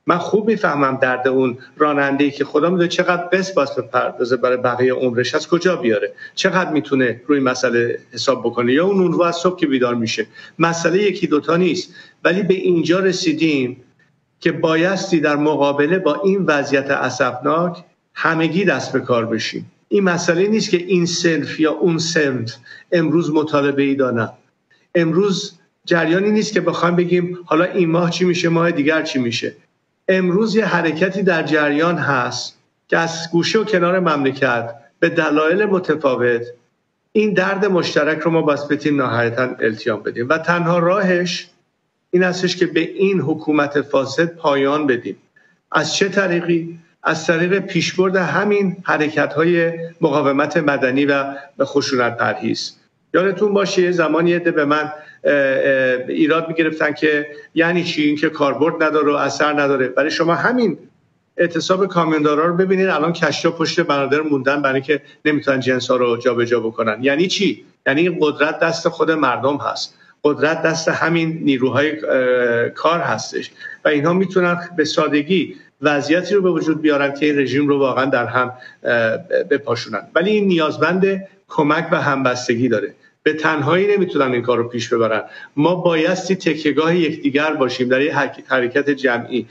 من خوب میفهمم درد اون راننده‌ای که خدا میدونه چقدر قسط باید بپردازه برای بقیه عمرش، از کجا بیاره، چقدر میتونه روی مسئله حساب بکنه، یا اون رو از صبح که بیدار میشه. مسئله یکی دوتا نیست، ولی به اینجا رسیدیم که بایستی در مقابله با این وضعیت اسفناک همگی دست به کار بشیم. این مسئله نیست که این صنف یا اون صنف امروز مطالبه‌ای دارن. امروز جریانی نیست که بخوایم بگیم حالا این ماه چی میشه، ماه دیگر چی میشه. امروز یه حرکتی در جریان هست که از گوشه و کنار مملکت به دلایل متفاوت این درد مشترک رو ما باید بتونیم نهایتاً التیام بدیم و تنها راهش این هستش که به این حکومت فاسد پایان بدیم. از چه طریقی؟ از طریق پیشبرد همین حرکت‌های مقاومت مدنی و خشونت پرهیز. یادتون باشه یه زمانی به من ایراد می‌گرفتن که یعنی چی این که کاربرد نداره و اثر نداره. برای شما همین اعتصاب کامیوندارا رو ببینید، الان کشتا پشت بنادر موندن برای که نمیتونن جنس‌ها رو جابجا بکنن. یعنی چی؟ یعنی این قدرت دست خود مردم هست، قدرت دست همین نیروهای کار هستش و اینها میتونن به سادگی وضعیتی رو به وجود بیارن که این رژیم رو واقعا در هم بپاشونن. ولی این نیازمند کمک و همبستگی داره. به تنهایی نمیتونن این کار رو پیش ببرن. ما بایستی تکیهگاه یکدیگر باشیم در یک حرکت جمعی.